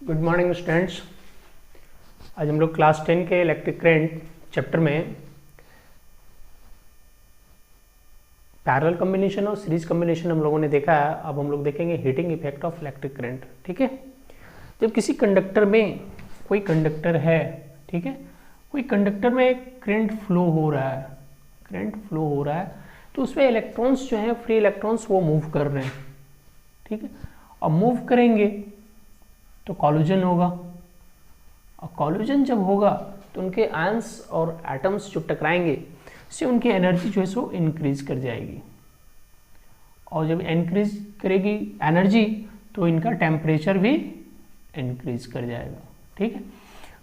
Good morning students. आज हम लोग क्लास 10 के इलेक्ट्रिक करंट चैप्टर में पैरेलल कॉम्बिनेशन और सीरीज कॉम्बिनेशन हम लोगों ने देखा है। अब हम लोग देखेंगे heating effect of electric current. ठीक है, जब किसी कंडक्टर में कोई कंडक्टर है, ठीक है, कोई कंडक्टर में करंट फ्लो हो रहा है, तो उसमें इलेक्ट्रॉन्स जो हैं, फ्री इलेक्ट्रॉन्स, वो मूव कर रहे हैं। ठीक है, अब मूव करेंगे तो कॉलिजन होगा, और कॉलिजन जब होगा तो उनके आयंस और एटम्स जो टकराएंगे, इससे उनकी एनर्जी जो है सो इंक्रीज कर जाएगी, और जब इंक्रीज करेगी एनर्जी तो इनका टेम्परेचर भी इंक्रीज कर जाएगा। ठीक है,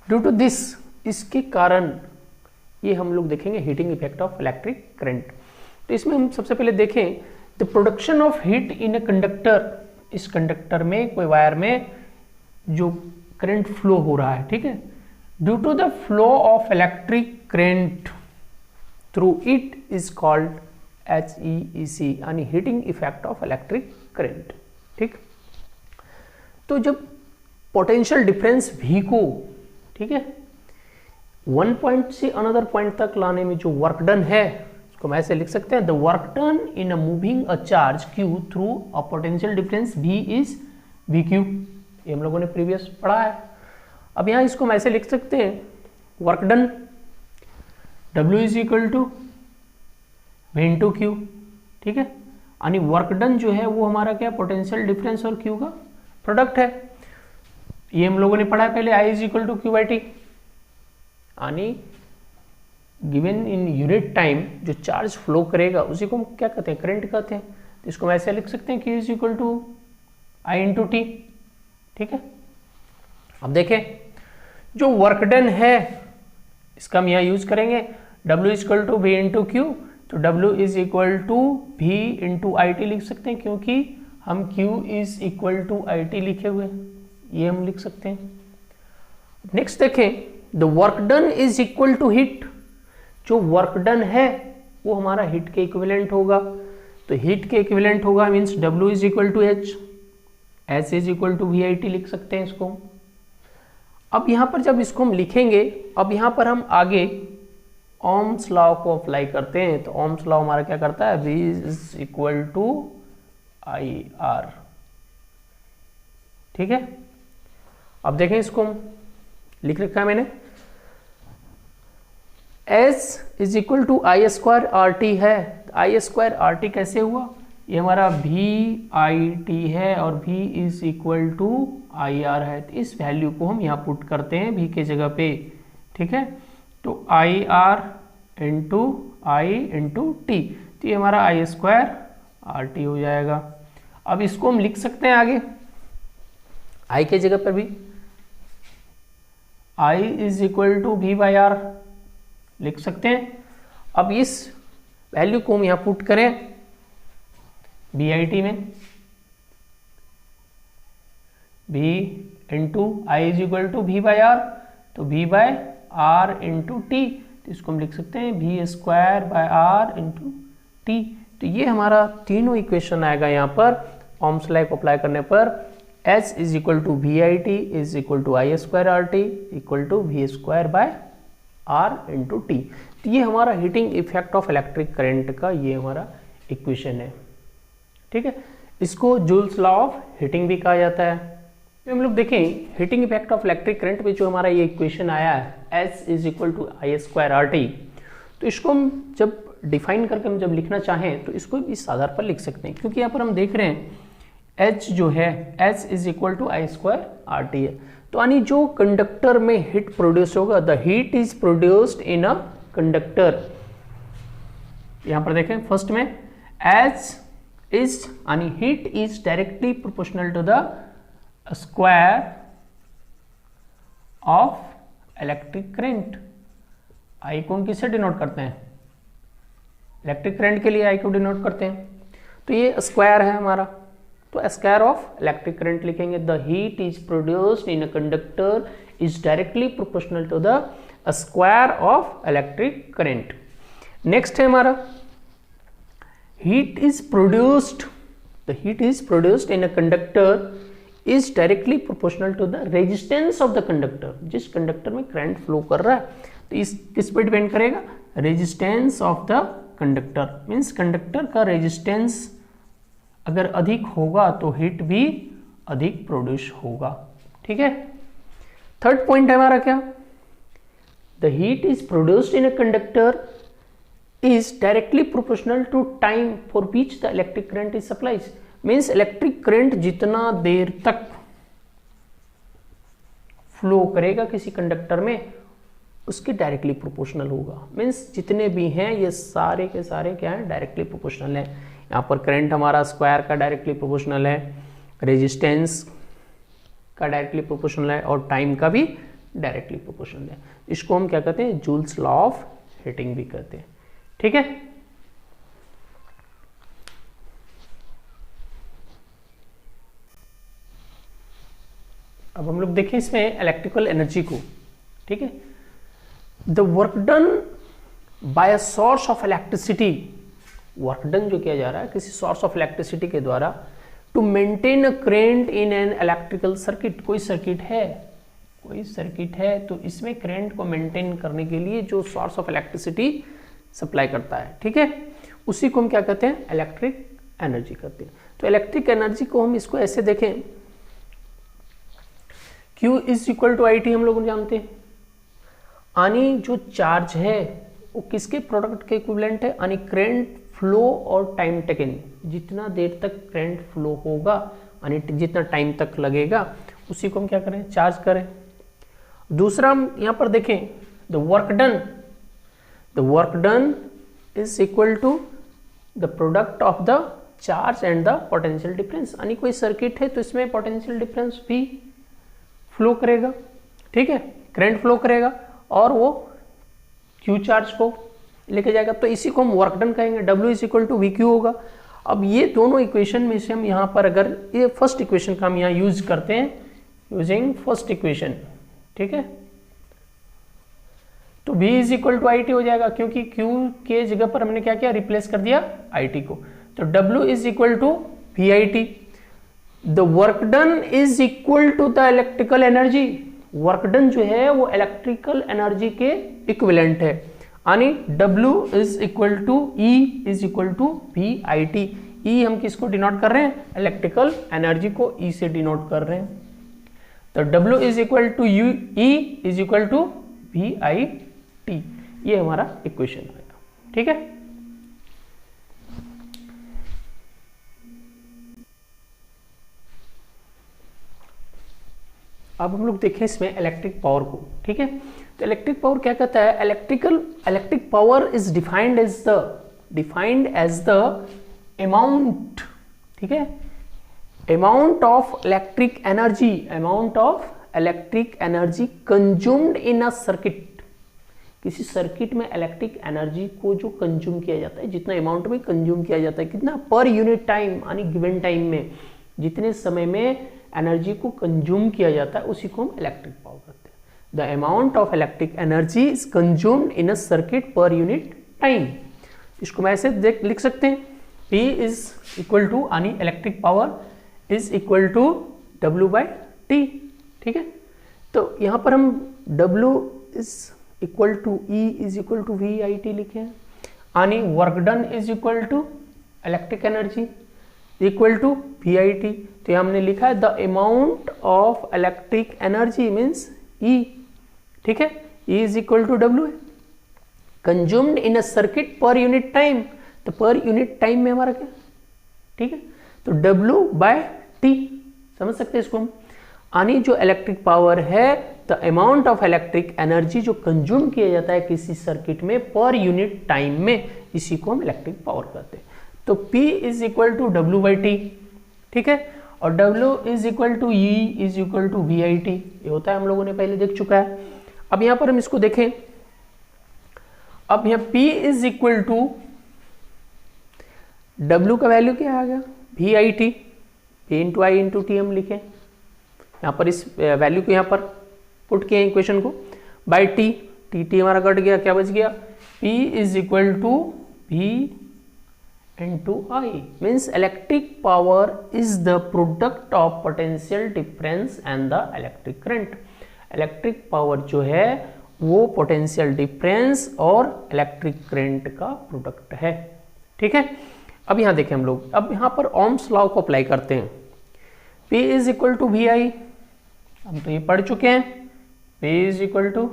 ड्यू टू दिस, इसके कारण ये हम लोग देखेंगे heating effect of electric current. तो इसमें हम सबसे पहले देखें the production of heat in a conductor. इस कंडक्टर में, कोई वायर में जो करंट फ्लो हो रहा है, ठीक है, due to the flow of electric current through it is called HEEC, यानी heating effect of electric current. ठीक, तो जब पोटेंशियल डिफरेंस V को, ठीक है, वन पॉइंट से अनदर पॉइंट तक लाने में जो वर्क डन है, उसको हम ऐसे लिख सकते हैं, the work done in a moving a charge Q through a potential difference V is VQ। ये हम लोगों ने प्रीवियस पढ़ा है। अब यहाँ इसको हम ऐसे लिख सकते हैं, work done W is equal to V into Q। ठीक है, यानी वर्क डन जो है वो हमारा क्या, पोटेंशियल डिफरेंस और Q का प्रोडक्ट है। ये हम लोगों ने पढ़ा है पहले, I is equal to Q/T, यानी गिवन इन यूनिट टाइम जो चार्ज फ्लो करेगा उसी को हम क्या कहते हैं, करंट कहते हैं। तो इसको हम ऐसे लिख सकते हैं, Q is equal to I into T। ठीक है, अब देखें जो वर्क डन है इसका हम यहाँ यूज करेंगे, W is equal to V into Q। तो W is equal to V into IT लिख सकते हैं, क्योंकि हम Q is equal to IT लिखे हुए हैं, ये हम लिख सकते हैं। नेक्स्ट देखें, the work done is equal to heat. जो वर्क डन है वो हमारा हीट के इक्विवेलेंट होगा, तो हीट के इक्विवेलेंट होगा means W is equal to H is equal to VIT लिख सकते हैं इसको। अब यहां पर जब इसको हम लिखेंगे, अब यहां पर हम आगे ओम्स लॉ को अप्लाई करते हैं, तो ओम्स लॉ हमारा क्या करता है, V is equal to IR। ठीक है, अब देखें इसको हम लिख रखा है मैंने, S is equal to I² RT है। I² RT कैसे हुआ, ये हमारा VIT है और V is equal to IR है। तो इस वैल्यू को हम यहाँ पुट करते हैं V के जगह पे। ठीक है, तो IR into I into T, तो ये हमारा I² RT हो जाएगा। अब इसको हम लिख सकते हैं आगे, I के जगह पर भी I is equal to V/R लिख सकते हैं। अब इस वैल्यू को हम यहाँ पुट करें VIT में, V into I is equal to V/R, तो V/R इंटू T, तो इसको हम लिख सकते हैं V²/R इंटू T। तो ये हमारा तीनों इक्वेशन आएगा यहाँ पर ओम्स लॉ को अप्लाई करने पर। H is equal to VIT is equal to I² RT equal to V²/R into T। तो ये हमारा heating effect of electric current का ये हमारा इक्वेशन है। ठीक है, इसको जूल्स लॉ ऑफ हीटिंग भी कहा जाता है। तो हम लोग देखें heating effect of electric current में जो हमारा ये इक्वेशन आया है, H is equal to I² RT, तो इसको हम जब डिफाइन करके हम जब लिखना चाहें तो इसको इस आधार पर लिख सकते हैं, क्योंकि यहाँ पर हम देख रहे हैं H जो है, H is equal to I² RT है। तो यानी जो कंडक्टर में हीट प्रोड्यूस होगा, the heat is produced in a conductor. यहां पर देखें फर्स्ट में H इज, यानी heat is directly proportional to the square of electric current. I को हम किससे डिनोट करते हैं, इलेक्ट्रिक करंट के लिए I को डिनोट करते हैं, तो ये स्क्वायर है हमारा, तो स्क्वायर ऑफ इलेक्ट्रिक करंट लिखेंगे। The heat is produced in a conductor is directly proportional to the square of electric current. Next है हमारा heat is produced, the heat is produced in a conductor is directly proportional to the resistance of the conductor. जिस conductor में current flow कर रहा है तो इस किस पे डिपेंड करेगा, resistance of the conductor. Means conductor का रेजिस्टेंस अगर अधिक होगा तो हीट भी अधिक प्रोड्यूस होगा। ठीक है, थर्ड पॉइंट है हमारा क्या, the heat is produced in a conductor is directly proportional to time for which the electric current is supplied। means electric current जितना देर तक फ्लो करेगा किसी कंडक्टर में उसके डायरेक्टली प्रोपोर्शनल होगा। मीन्स जितने भी हैं ये सारे के सारे क्या है, डायरेक्टली प्रोपोर्शनल है। यहाँ पर करंट हमारा स्क्वायर का डायरेक्टली प्रोपोर्शनल है, रेजिस्टेंस का डायरेक्टली प्रोपोर्शनल है और टाइम का भी डायरेक्टली प्रोपोर्शनल है। इसको हम क्या कहते हैं, जूल्स लॉ ऑफ हीटिंग भी कहते हैं। ठीक है, अब हम लोग देखें इसमें इलेक्ट्रिकल एनर्जी को। ठीक है, the work done by a source of electricity, work done जो किया जा रहा है किसी सोर्स ऑफ इलेक्ट्रिसिटी के द्वारा, to maintain a current in an electrical circuit. कोई सर्किट है तो इसमें करंट को मेंटेन करने के लिए जो सोर्स ऑफ इलेक्ट्रिसिटी सप्लाई करता है, ठीक है, उसी को हम क्या कहते हैं, इलेक्ट्रिक एनर्जी कहते हैं। तो इलेक्ट्रिक एनर्जी को हम इसको ऐसे देखें, Q is equal to I T हम लोग जानते हैं। यानी जो चार्ज है वो किसके प्रोडक्ट के इक्विवेलेंट है, यानी करंट फ्लो और टाइम टेकन, जितना देर तक करंट फ्लो होगा यानी जितना टाइम तक लगेगा उसी को हम क्या करें, चार्ज करें। दूसरा हम यहाँ पर देखें, the work done is equal to the product of the charge and the potential difference. यानी कोई सर्किट है तो इसमें पोटेंशियल डिफरेंस भी फ्लो करेगा, ठीक है, करंट फ्लो करेगा और वो क्यू चार्ज को लेके जाएगा, तो इसी को हम वर्क डन कहेंगे। W is equal to V Q होगा। अब ये दोनों इक्वेशन में से हम यहाँ पर अगर ये फर्स्ट इक्वेशन का हम यहाँ यूज करते हैं, यूजिंग फर्स्ट इक्वेशन, ठीक है, तो V is equal to I T हो जाएगा, क्योंकि Q के जगह पर हमने क्या किया, रिप्लेस कर दिया आई टी को। तो W is equal to V I T. The work done is equal to the electrical energy. Work done जो है वो इलेक्ट्रिकल एनर्जी के इक्विवेलेंट है, यानी W is equal to E is equal to V I T. E हम किसको denote कर रहे हैं, इलेक्ट्रिकल एनर्जी को E से डिनोट कर रहे हैं। तो W is equal to E is equal to V I T, ये हमारा इक्वेशन है, ठीक है। अब हम लोग देखें इसमें इलेक्ट्रिक पावर को, ठीक है। तो इलेक्ट्रिक पावर क्या कहता है, electric power is defined as the amount, ठीक है, amount of electric energy consumed in a circuit. किसी सर्किट में इलेक्ट्रिक एनर्जी को जो कंज्यूम किया जाता है, जितना अमाउंट में कंज्यूम किया जाता है, कितना पर यूनिट टाइम, यानी गिवन टाइम में जितने समय में एनर्जी को कंज्यूम किया जाता है उसी को हम इलेक्ट्रिक पावर कहते हैं। The amount of electric energy is consumed in a circuit per unit time. इसको मैं ऐसे लिख सकते हैं, P इज इक्वल टू, यानी electric power is equal to W by T, ठीक है। तो यहाँ पर हम W is equal to E is equal to V I T लिखे हैं, यानी work done is equal to electric energy equal to V I T. तो ये हमने लिखा है the amount of electric energy means E, ठीक है, E is equal to W है, consumed in a circuit per unit time. तो per unit time में हमारा क्या, ठीक है, तो W बाय टी, समझ सकते हैं इसको हम, यानी जो इलेक्ट्रिक पावर है the amount of electric energy जो कंज्यूम किया जाता है किसी सर्किट में पर यूनिट टाइम में, इसी को हम इलेक्ट्रिक पावर कहते हैं। तो P is equal to W by T, ठीक है, और W is equal to E is equal to V I T, ये होता है, हम लोगों ने पहले देख चुका है। अब यहां पर हम इसको देखें, अब यहां P is equal to W का वैल्यू क्या आ गया, V I T, P into I into T हम लिखें, यहाँ पर इस वैल्यू को यहाँ पर पुट किए इक्वेशन को, बाई टी, टी हमारा कट गया, क्या बच गया, P is equal to V into I means electric power is the product of potential difference and the electric current. Electric power जो है वो पोटेंशियल डिफरेंस और इलेक्ट्रिक करंट का प्रोडक्ट है। ठीक है, अब यहाँ देखें हम लोग, अब यहाँ पर ओम्स लॉ को अप्लाई करते हैं। P is equal to V I, हम तो ये पढ़ चुके हैं, P is equal to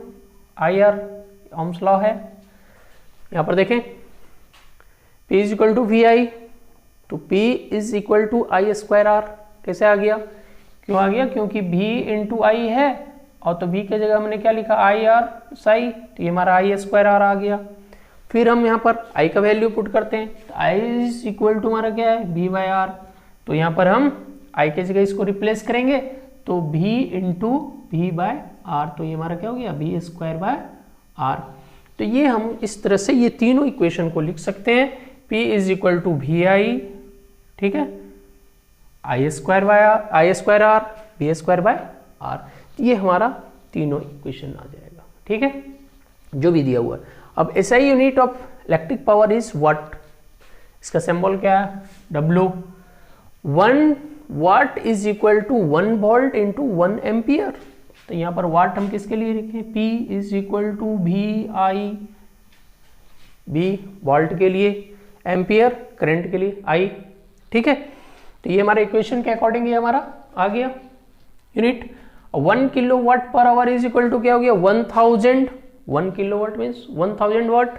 I R, Ohm's law है। यहाँ पर देखें P is equal to V I, तो P is equal to I square R. कैसे आ गया, क्यों आ गया, क्योंकि V इंटू आई है और तो V के जगह हमने क्या लिखा, आई आर साई, तो ये हमारा आई स्क्वायर आर आ गया। फिर हम यहाँ पर I का वैल्यू पुट करते हैं, तो I इज इक्वल टू हमारा क्या है, V बाय आर। तो यहाँ पर हम I के जगह इसको रिप्लेस करेंगे तो V into V by R, तो ये हमारा क्या हो गया, V स्क्वायर बाय आर। तो ये हम इस तरह से ये तीनों इक्वेशन को लिख सकते हैं। P is equal to V I, ठीक है, I square by R, I square R, V square by R. ये हमारा तीनों इक्वेशन आ जाएगा। ठीक है, जो भी दिया हुआ है। अब SI unit of electric power is watt, इसका सिंबल क्या है, W। 1 watt is equal to 1 volt into 1 ampere. तो यहाँ पर वाट हम किसके लिए लिखें, P is equal to V I, V volt के लिए, एम्पियर करंट के लिए I। ठीक है, तो ये हमारे इक्वेशन के अकॉर्डिंग ये हमारा आ गया unit. 1 kilowatt per hour is equal to क्या हो गया, 1000। 1 kilowatt means 1000 watt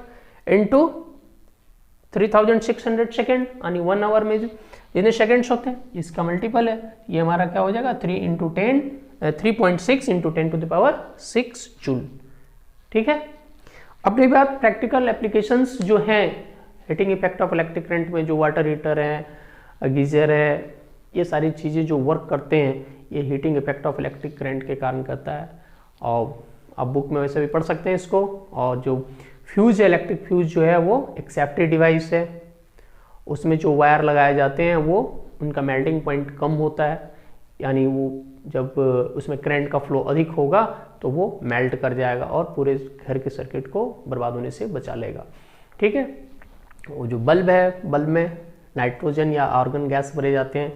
into 3600 second, यानी 1 आवर में जितने सेकेंड्स होते हैं इसका मल्टीपल है। ये हमारा क्या हो जाएगा, 3.6 into 10 to the power 6 joule. ठीक है, अपनी बात प्रैक्टिकल एप्लीकेशंस जो हैं heating effect of electric current में, जो वाटर हीटर है, गीजर है, ये सारी चीज़ें जो वर्क करते हैं ये heating effect of electric current के कारण करता है। और आप बुक में वैसे भी पढ़ सकते हैं इसको। और जो फ्यूज है, इलेक्ट्रिक फ्यूज जो है वो एक सेफ्टी डिवाइस है, उसमें जो वायर लगाए जाते हैं वो उनका मेल्टिंग पॉइंट कम होता है, यानी वो जब उसमें करंट का फ्लो अधिक होगा तो वो मेल्ट कर जाएगा और पूरे घर के सर्किट को बर्बाद होने से बचा लेगा। ठीक है, वो जो बल्ब है, बल्ब में नाइट्रोजन या आर्गन गैस भरे जाते हैं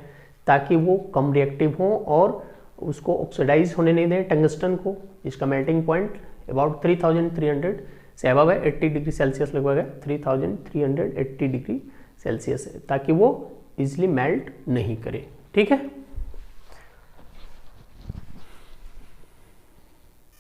ताकि वो कम रिएक्टिव हो और उसको ऑक्सीडाइज होने नहीं दें टंगस्टन को, जिसका मेल्टिंग पॉइंट अबाउट 3300 से अबव है, 80 डिग्री सेल्सियस लगभग है, 3380 डिग्री सेल्सियस है, ताकि वो इजिली मेल्ट नहीं करे। ठीक है।